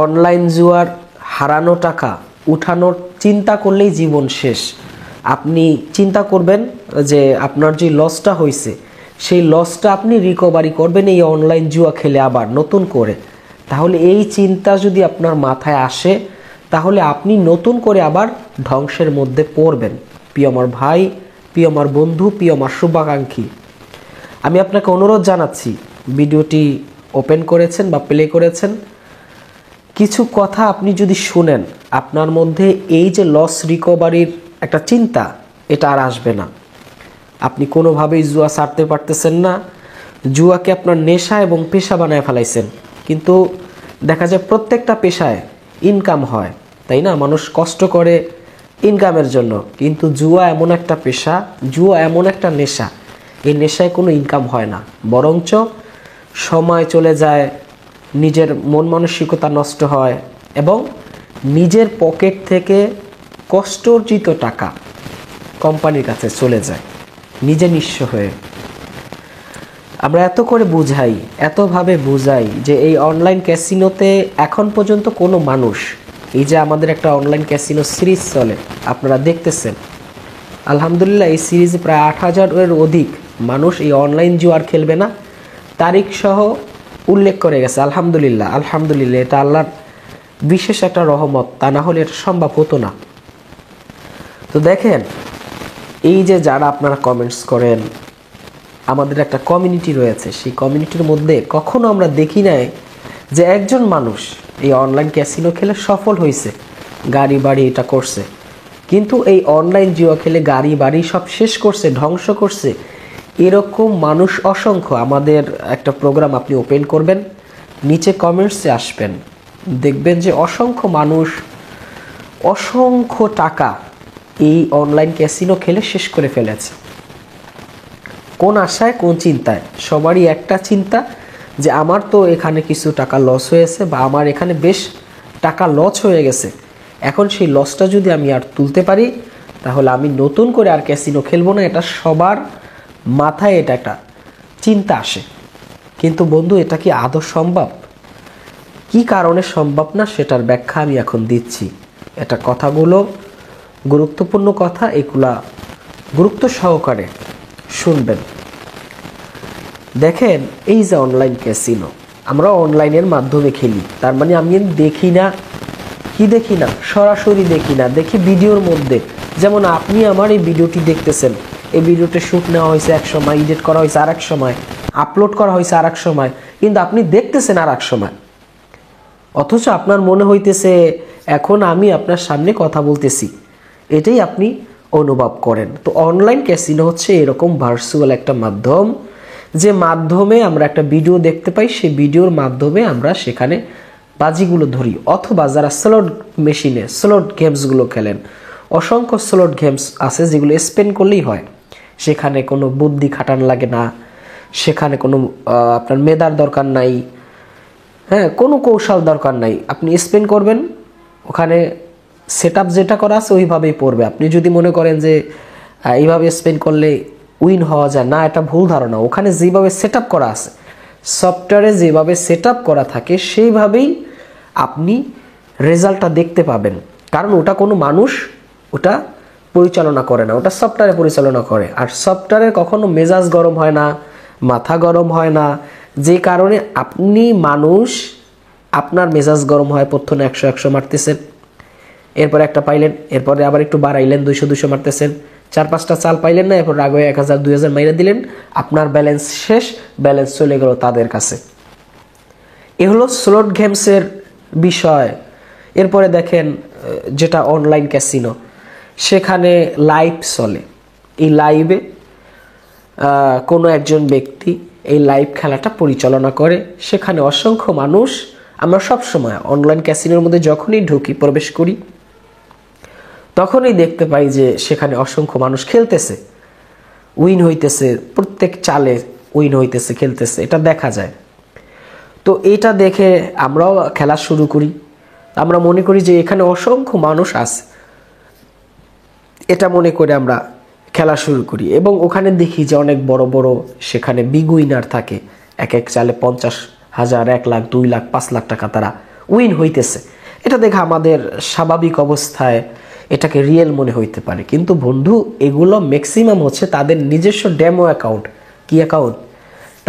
Online জুয়ার হারানো টাকা উঠানোর চিন্তা করলেই জীবন শেষ। আপনি চিন্তা করবেন যে আপনার যে লসটা হয়েছে সেই লসটা আপনি রিকভারি করবেন এই অনলাইন জুয়া খেলে আবার নতুন করে। তাহলে এই চিন্তা যদি আপনার মাথায় আসে তাহলে আপনি নতুন করে আবার ধ্বংসের মধ্যে পড়বেন। প্রিয় আমার ভাই, প্রিয় আমার বন্ধু, প্রিয় আমার শুভাকাঙ্ক্ষী, আমি আপনাকে অনুরোধ জানাচ্ছি, ভিডিওটি ওপেন করেছেন বা প্লে করেছেন, কিছু কথা আপনি যদি শুনেন আপনার মধ্যে এই যে লস রিকভারির একটা চিন্তা এটা আর আসবে না। আপনি কোনোভাবেই জুয়া ছাড়তে পারতেছেন না, জুয়াকে আপনার নেশা এবং পেশা বানায় ফেলাইছেন। কিন্তু দেখা যায় প্রত্যেকটা পেশায় ইনকাম হয়, তাই না? মানুষ কষ্ট করে ইনকামের জন্য, কিন্তু জুয়া এমন একটা পেশা, জুয়া এমন একটা নেশা, এই নেশায় কোনো ইনকাম হয় না, বরঞ্চ সময় চলে যায়, নিজের মন মানসিকতা নষ্ট হয় এবং নিজের পকেট থেকে কষ্টার্জিত টাকা কোম্পানির কাছে চলে যায় নিজে নিঃস্ব হয়ে। আমরা এত করে বুঝাই, এতভাবে বুঝাই যে এই অনলাইন ক্যাসিনোতে এখন পর্যন্ত কোনো মানুষ, এই যে আমাদের একটা অনলাইন ক্যাসিনো সিরিজ চলে আপনারা দেখতেছেন, আলহামদুলিল্লাহ এই সিরিজে প্রায় ৮,০০০-এর অধিক মানুষ এই অনলাইন জুয়ার খেলবে না তারিখ সহ উল্লেখ করে গেছে। আলহামদুলিল্লাহ, আলহামদুলিল্লাহ, এটা আল্লাহর বিশেষ একটা রহমত, তা না হলে এটা সম্ভব হতো না। তো দেখেন, এই যে যারা আপনারা কমেন্টস করেন, আমাদের একটা কমিউনিটি রয়েছে, সেই কমিউনিটির মধ্যে কখনো আমরা দেখি নাই যে একজন মানুষ এই অনলাইন ক্যাসিনো খেলে সফল হয়েছে, গাড়ি বাড়ি এটা করছে। কিন্তু এই অনলাইন জুয়া খেলে গাড়ি বাড়ি সব শেষ করছে, ধ্বংস করছে, এরকম মানুষ অসংখ্য। আমাদের একটা প্রোগ্রাম আপনি ওপেন করবেন, নিচে কমেন্টসে আসবেন, দেখবেন যে অসংখ্য মানুষ অসংখ্য টাকা এই অনলাইন ক্যাসিনো খেলে শেষ করে ফেলেছে। কোন আশায়, কোন চিন্তায়? সবারই একটা চিন্তা যে আমার তো এখানে কিছু টাকা লস হয়েছে বা আমার এখানে বেশ টাকা লস হয়ে গেছে, এখন সেই লসটা যদি আমি আর তুলতে পারি তাহলে আমি নতুন করে আর ক্যাসিনো খেলবো না। এটা সবার মাথায় এটা একটা চিন্তা আসে। কিন্তু বন্ধু, এটা কি আদৌ সম্ভব? কি কারণে সম্ভব না সেটার ব্যাখ্যা আমি এখন দিচ্ছি। এটা কথাগুলো গুরুত্বপূর্ণ কথা, এগুলা গুরুত্ব সহকারে শুনবেন। দেখেন, এই যে অনলাইন ক্যাসিনো আমরা অনলাইনের মাধ্যমে খেলি, তার মানে আমি দেখি না, কি দেখি না, সরাসরি দেখি না, দেখি ভিডিওর মধ্যে। যেমন আপনি আমার এই ভিডিওটি দেখতেছেন, এই ভিডিওতে শ্যুট নেওয়া হয়েছে এক সময়, এডিট করা হয়েছে আর এক সময়, আপলোড করা হয়েছে আর এক সময়, কিন্তু আপনি দেখতেছেন আর এক সময়। অথচ আপনার মনে হইতেছে এখন আমি আপনার সামনে কথা বলতেছি, এটাই আপনি অনুভব করেন। তো অনলাইন ক্যাসিনো হচ্ছে এরকম ভার্চুয়াল একটা মাধ্যম, যে মাধ্যমে আমরা একটা ভিডিও দেখতে পাই, সেই ভিডিওর মাধ্যমে আমরা সেখানে বাজিগুলো ধরি। অথবা যারা স্লট মেশিনে স্লট গেমসগুলো খেলেন, অসংখ্য স্লট গেমস আছে যেগুলো স্পেন করলেই হয়, সেখানে কোনো বুদ্ধি খাটান লাগে না, সেখানে কোনো আপনার মেধার দরকার নাই, হ্যাঁ, কোনো কৌশল দরকার নাই, আপনি স্পেন করবেন, ওখানে সেট আপ যেটা করা আছে ওইভাবেই পড়বে। আপনি যদি মনে করেন যে এইভাবে স্পেন করলে উইন হওয়া যায় না, এটা ভুল ধারণা। ওখানে যেভাবে সেট আপ করা আছে, সফটওয়্যারে যেভাবে সেট আপ করা থাকে সেইভাবেই আপনি রেজাল্টটা দেখতে পাবেন। কারণ ওটা কোনো মানুষ ওটা পরিচালনা করে না, ওটা সফটওয়্যারে পরিচালনা করে। আর সফটওয়্যারে কখনো মেজাজ গরম হয় না, মাথা গরম হয় না, যে কারণে আপনি মানুষ আপনার মেজাজ গরম হয়, প্রথমে 100 মারতেছেন, এরপরে একটা পাইলেন, এরপরে আবার একটু বাড়াইলেন, 200 মারতেছেন, 4-5টা চাল পাইলেন না, এরপর রাগ হয়ে 1000-2000 মাইরা দিলেন, আপনার ব্যালেন্স শেষ, ব্যালেন্স চলে গেল তাদের কাছে। এ হলো স্লট গেমসের বিষয়। এরপরে দেখেন যেটা অনলাইন ক্যাসিনো, সেখানে লাইভ চলে। এই লাইভে কোনো একজন ব্যক্তি এই লাইভ খেলাটা পরিচালনা করে, সেখানে অসংখ্য মানুষ। আমরা সব সময় অনলাইন ক্যাসিনোর মধ্যে যখনই ঢুকি, প্রবেশ করি, তখনই দেখতে পাই যে সেখানে অসংখ্য মানুষ খেলতেছে, উইন হইতেছে, প্রত্যেক চালে উইন হইতেছে, খেলতেছে, এটা দেখা যায়। তো এটা দেখে আমরাও খেলা শুরু করি। আমরা মনে করি যে এখানে অসংখ্য মানুষ আছে, এটা মনে করে আমরা খেলা শুরু করি। এবং ওখানে দেখি যে অনেক বড় বড় সেখানে বিগ উইনার থাকে, এক এক চালে 50,000, 1 লাখ, 2 লাখ, 5 লাখ টাকা তারা উইন হইতেছে, এটা দেখে আমাদের স্বাভাবিক অবস্থায় এটাকে রিয়েল মনে হইতে পারে, কিন্তু বন্ধু এগুলো ম্যাক্সিমাম হচ্ছে তাদের নিজস্ব ডেমো অ্যাকাউন্ট। কি অ্যাকাউন্ট?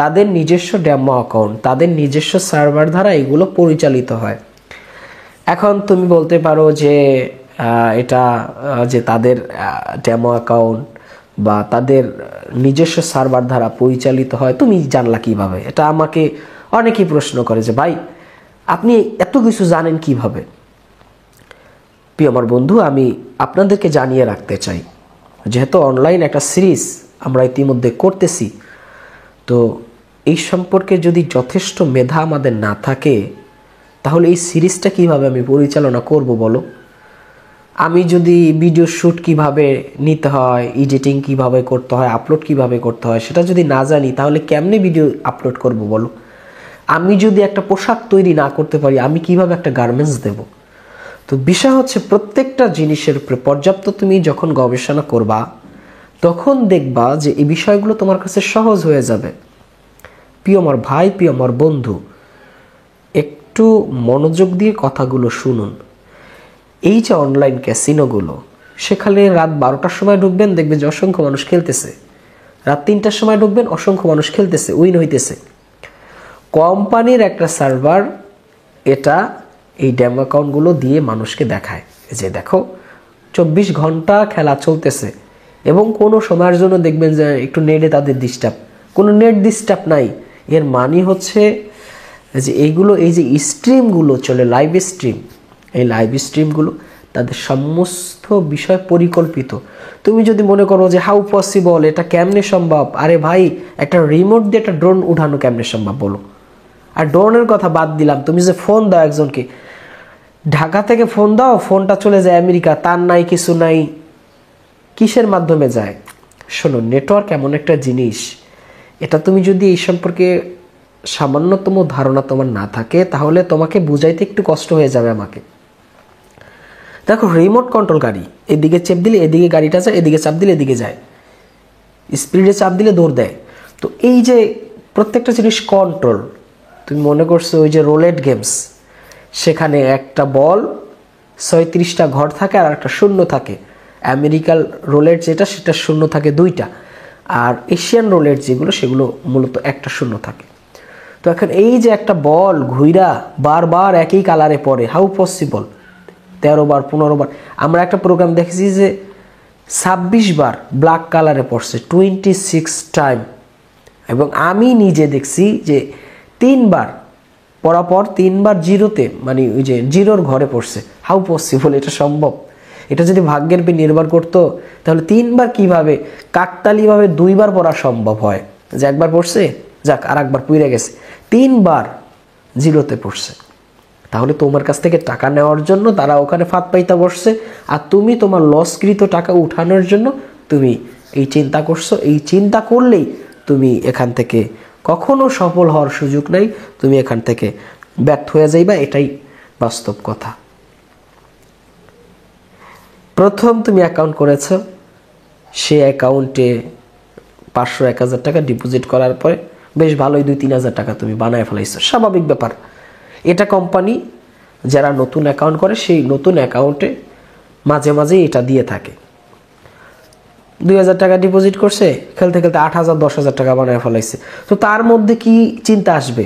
তাদের নিজস্ব ডেমো অ্যাকাউন্ট, তাদের নিজস্ব সার্ভার দ্বারা এগুলো পরিচালিত হয়। এখন তুমি বলতে পারো যে এটা যে তাদের ডেমো অ্যাকাউন্ট বা তাদের নিজস্ব সার্ভার দ্বারা পরিচালিত হয়, তুমি জানলা কিভাবে? এটা আমাকে অনেকেই প্রশ্ন করে যে ভাই আপনি এত কিছু জানেন কিভাবে? প্রিয় আমার বন্ধু, আমি আপনাদেরকে জানিয়ে রাখতে চাই, যেহেতু অনলাইন একটা সিরিজ আমরা ইতিমধ্যে করতেছি, তো এই সম্পর্কে যদি যথেষ্ট মেধা আমাদের না থাকে তাহলে এই সিরিজটা কিভাবে আমি পরিচালনা করব বলো? আমি যদি ভিডিও শ্যুট কিভাবে নিতে হয়, এডিটিং কিভাবে করতে হয়, আপলোড কিভাবে করতে হয় সেটা যদি না জানি তাহলে কেমনে ভিডিও আপলোড করব বলো? আমি যদি একটা পোশাক তৈরি না করতে পারি আমি কিভাবে একটা গার্মেন্টস দেব? তো বিষয় হচ্ছে প্রত্যেকটা জিনিসের উপরে পর্যাপ্ত তুমি যখন গবেষণা করবা তখন দেখবা যে এই বিষয়গুলো তোমার কাছে সহজ হয়ে যাবে। প্রিয় আমার ভাই, প্রিয় আমার বন্ধু, একটু মনোযোগ দিয়ে কথাগুলো শুনুন। এই যে অনলাইন ক্যাসিনোগুলো, সেখানে রাত 12টার সময় ঢুকবেন, দেখবেন যে অসংখ্য মানুষ খেলতেছে। রাত 3টার সময় ঢুকবেন, অসংখ্য মানুষ খেলতেছে, উইন হইতেছে। কোম্পানির একটা সার্ভার এটা এই ডেমো অ্যাকাউন্টগুলো দিয়ে মানুষকে দেখায় যে দেখো 24 ঘন্টা খেলা চলতেছে, এবং কোনো সময়ের জন্য দেখবেন যে একটু নেটে তাদের ডিস্টার্ব, কোনো নেট ডিস্টার্ব নাই। এর মানে হচ্ছে যে এইগুলো, এই যে স্ট্রিমগুলো চলে, লাইভ স্ট্রিম, এই লাইভ স্ট্রিমগুলো তাদের সমস্ত বিষয় পরিকল্পিত। তুমি যদি মনে করো যে হাউ পসিবল, এটা কেমনে সম্ভব? আরে ভাই, একটা রিমোট দিয়ে একটা ড্রোন উঠানো কেমনে সম্ভব বলো? আর ড্রোনের কথা বাদ দিলাম, তুমি যে ফোন দাও একজনকে, ঢাকা থেকে ফোন দাও, ফোনটা চলে যায় আমেরিকা, তার নাই কিছু নাই, কিসের মাধ্যমে যায়? শোনো, নেটওয়ার্ক এমন একটা জিনিস, এটা তুমি যদি এই সম্পর্কে সামান্যতম ধারণা তোমার না থাকে তাহলে তোমাকে বুঝাইতে একটু কষ্ট হয়ে যাবে আমাকে। দেখো, রিমোট কন্ট্রোল গাড়ি, এদিকে চেপ দিলে এদিকে গাড়িটা যায়, এদিকে চাপ দিলে এদিকে যায়, স্পিডে চাপ দিলে দৌড় দেয়। তো এই যে প্রত্যেকটা জিনিস কন্ট্রোল, তুমি মনে করছো ওই যে রোলেট গেমস, সেখানে একটা বল 36টা ঘর থাকে আর একটা শূন্য থাকে। আমেরিকান রোলেট যেটা, সেটা শূন্য থাকে 2টা, আর এশিয়ান রোলেট যেগুলো সেগুলো মূলত একটা শূন্য থাকে। তো এখন এই যে একটা বল ঘুইরা বারবার একই কালারে পড়ে, হাউ পসিবল? 13 বার 15 বার। আমরা একটা প্রোগ্রাম দেখেছি যে 26 বার ব্ল্যাক কালারে পড়ছে, 26 টাইম। এবং আমি নিজে দেখছি যে 3 বার পরাপর 3 বার জিরোতে, মানে ওই যে জিরোর ঘরে পড়ছে। How possible? এটা সম্ভব? এটা যদি ভাগ্যের উপর নির্ভর করতো তাহলে 3 বার কিভাবে কাকতালীয়ভাবে 2 বার পড়া সম্ভব হয়? যে একবার পড়ছে, যাক, আর একবার পুড়ে গেছে, 3 বার জিরোতে পড়ছে। তাহলে তোমার কাছ থেকে টাকা নেওয়ার জন্য তারা ওখানে ফাঁদ পাইতে বসছে, আর তুমি তোমার লসকৃত টাকা উঠানোর জন্য তুমি এই চিন্তা করছো। এই চিন্তা করলেই তুমি এখান থেকে কখনো সফল হওয়ার সুযোগ নাই, তুমি এখান থেকে ব্যর্থ হয়ে যাইবা, এটাই বাস্তব কথা। প্রথম তুমি অ্যাকাউন্ট করেছো, সে অ্যাকাউন্টে 500-1000 টাকা ডিপোজিট করার পরে বেশ ভালোই 2-3 হাজার টাকা তুমি বানায় ফেলাইছো, স্বাভাবিক ব্যাপার। এটা কোম্পানি যারা নতুন অ্যাকাউন্ট করে সেই নতুন অ্যাকাউন্টে মাঝে মাঝে এটা দিয়ে থাকে। 2000 টাকা ডিপোজিট করছে, খেলতে খেলতে 8000 10,000 টাকা বানায় ফেলাইছে। তো তার মধ্যে কি চিন্তা আসবে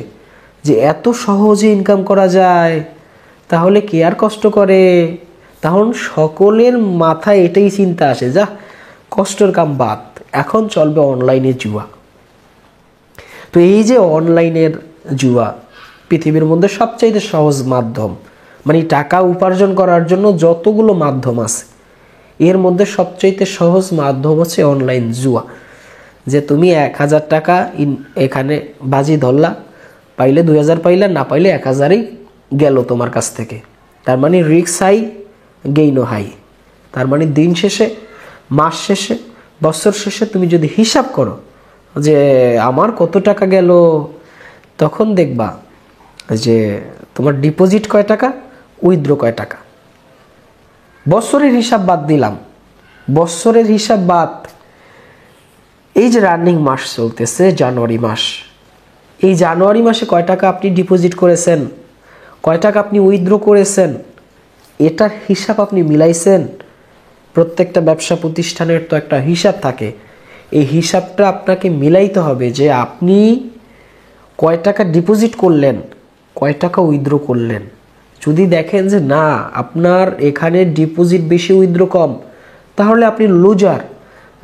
যে এত সহজে ইনকাম করা যায়, তাহলে কে আর কষ্ট করে? তখন সকলের মাথায় এটাই চিন্তা আসে, যা কষ্টের কাম বাদ, এখন চলবে অনলাইনে জুয়া। তো এই যে অনলাইনের জুয়া পৃথিবীর মধ্যে সবচাইতে সহজ মাধ্যম, মানে টাকা উপার্জন করার জন্য যতগুলো মাধ্যম আছে এর মধ্যে সবচাইতে সহজ মাধ্যম হচ্ছে অনলাইন জুয়া। যে তুমি 1000 টাকা এখানে বাজি ধরলা, পাইলে 2000 পাইলে, না পাইলে 1000ই গেল তোমার কাছ থেকে। তার মানে রিস্ক হাই, গেইনও হাই। তার মানে দিন শেষে, মাস শেষে, বছর শেষে তুমি যদি হিসাব করো যে আমার কত টাকা গেল, তখন দেখবা যে তোমার ডিপোজিট কয় টাকা, উইথড্র কয় টাকা। বছরের হিসাব বাদ দিলাম, বছরের হিসাব বাদ। এই যে রানিং মাস চলতেছে জানুয়ারি মাস, এই জানুয়ারি মাসে কয় টাকা আপনি ডিপোজিট করেছেন, কয় টাকা আপনি উইথড্র করেছেন, এটার হিসাব আপনি মিলাইছেন? প্রত্যেকটা ব্যবসা প্রতিষ্ঠানের তো একটা হিসাব থাকে। এই হিসাবটা আপনাকে মিলাইতে হবে যে আপনি কয় টাকা ডিপোজিট করলেন, কয় টাকা উইথড্র করলেন। যদি দেখেন যে না, আপনার এখানে ডিপোজিট বেশি উইথড্র কম, তাহলে আপনি লুজার।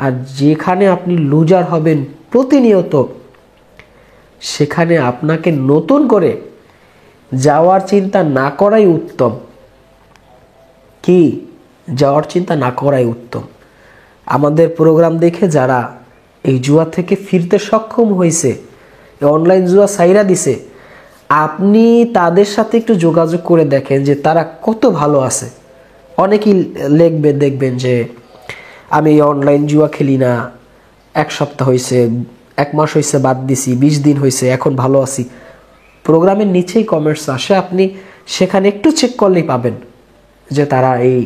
আর যেখানে আপনি লুজার হবেন প্রতিনিয়ত, সেখানে আপনাকে নতুন করে যাওয়ার চিন্তা না করাই উত্তম। কি, যাওয়ার চিন্তা না করাই উত্তম। আমাদের প্রোগ্রাম দেখে যারা এই জুয়া থেকে ফিরতে সক্ষম হয়েছে, অনলাইন জুয়া সাইরা দিছে, আপনি তাদের সাথে একটু যোগাযোগ করে দেখেন যে তারা কত ভালো আছে। অনেকেই লিখবে, দেখবেন যে আমি অনলাইন জুয়া খেলি না, 1 সপ্তাহ হয়েছে, 1 মাস হয়েছে বাদ দিছি, 20 দিন হয়েছে, এখন ভালো আছি। প্রোগ্রামের নিচেই কমেন্টস আসে, আপনি সেখানে একটু চেক করলেই পাবেন যে তারা এই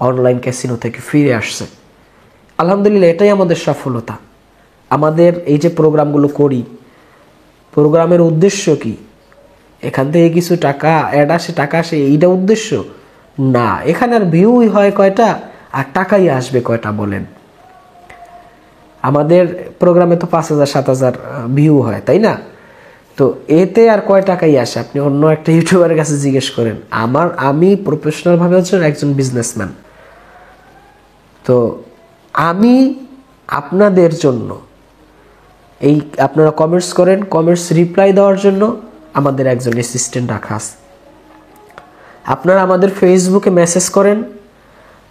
অনলাইন ক্যাসিনো থেকে ফিরে আসছে। আলহামদুলিল্লাহ, এটাই আমাদের সফলতা। আমাদের এই যে প্রোগ্রামগুলো করি, প্রোগ্রামের উদ্দেশ্য কি? এখান থেকে কিছু টাকা অ্যাড আসে, টাকা আসে, এইটা উদ্দেশ্য না। এখানে আর ভিউই হয় কয়টা, আর টাকাই আসবে কয়টা বলেন? আমাদের প্রোগ্রামে তো 5,000 7,000 ভিউ হয়, তাই না? তো এতে আর কয় টাকাই আসে? আপনি অন্য একটা ইউটিউবারের কাছে জিজ্ঞেস করেন। আমি প্রফেশনাল ভাবে হচ্ছে একজন বিজনেসম্যান। তো আমি আপনাদের জন্য এই, আপনারা কমেন্টস করেন, কমেন্টস রিপ্লাই দেওয়ার জন্য আমাদের একজন অ্যাসিস্ট্যান্ট রাখা আছে। আপনারা আমাদের ফেসবুকে মেসেজ করেন,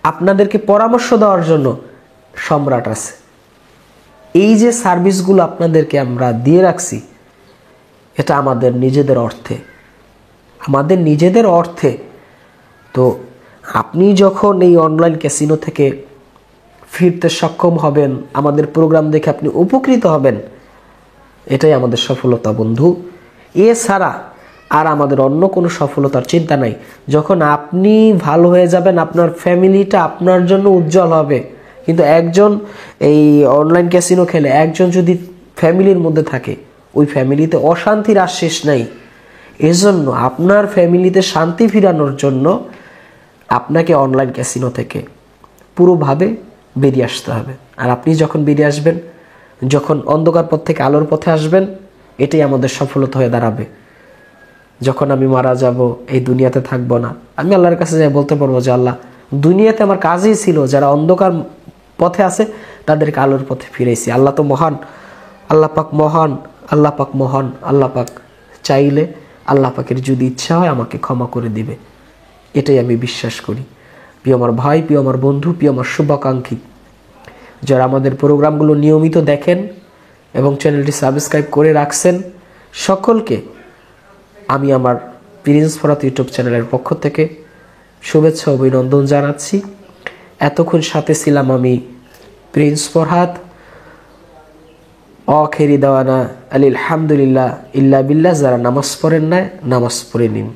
আপনাদেরকে পরামর্শ দেওয়ার জন্য সম্রাট আছে। এই যে সার্ভিসগুলো আপনাদেরকে আমরা দিয়ে রাখছি, এটা আমাদের নিজেদের অর্থে। তো আপনি যখন এই অনলাইন ক্যাসিনো থেকে ফিরতে সক্ষম হবেন, আমাদের প্রোগ্রাম দেখে আপনি উপকৃত হবেন, এটাই আমাদের সফলতা বন্ধু। এছাড়া আর আমাদের অন্য কোনো সফলতার চিন্তা নাই। যখন আপনি ভালো হয়ে যাবেন, আপনার ফ্যামিলিটা আপনার জন্য উজ্জ্বল হবে। কিন্তু একজন এই অনলাইন ক্যাসিনো খেলে একজন যদি ফ্যামিলির মধ্যে থাকে, ওই ফ্যামিলিতে অশান্তির আর শেষ নাই। এজন্য আপনার ফ্যামিলিতে শান্তি ফিরানোর জন্য আপনাকে অনলাইন ক্যাসিনো থেকে পুরোভাবে বেরিয়ে আসতে হবে। আর আপনি যখন বেরিয়ে আসবেন, যখন অন্ধকার পথ থেকে আলোর পথে আসবেন, এটাই আমাদের সফলতা হয়ে দাঁড়াবে। যখন আমি মারা যাব, এই দুনিয়াতে থাকবো না, আমি আল্লাহর কাছে যাই বলতে পারবো যে আল্লাহ, দুনিয়াতে আমার কাজই ছিল যারা অন্ধকার পথে আছে তাদেরকে আলোর পথে ফিরেছি। আল্লাহ তো মহান, আল্লাহ পাক মহান, আল্লাহ পাক মহান। আল্লাহ পাক চাইলে, আল্লাহ পাকের যদি ইচ্ছা হয় আমাকে ক্ষমা করে দিবে, এটাই আমি বিশ্বাস করি। প্রিয় আমার ভাই, প্রিয় আমার বন্ধু, প্রিয় আমার শুভাকাঙ্ক্ষী, যারা আমাদের প্রোগ্রামগুলো নিয়মিত দেখেন এবং চ্যানেলটি সাবস্ক্রাইব করে রাখছেন, সকলকে আমি আমার প্রিন্স ফরহাদ ইউটিউব চ্যানেলের পক্ষ থেকে শুভেচ্ছা অভিনন্দন জানাচ্ছি। এতক্ষণ সাথে ছিলাম আমি প্রিন্স ফরহাদ। আখিরি দাওয়ানা আলহামদুলিল্লাহ ইল্লা বিল্লাহ। যারা নামাজ পড়েন না, নামাজ পড়ে নিন।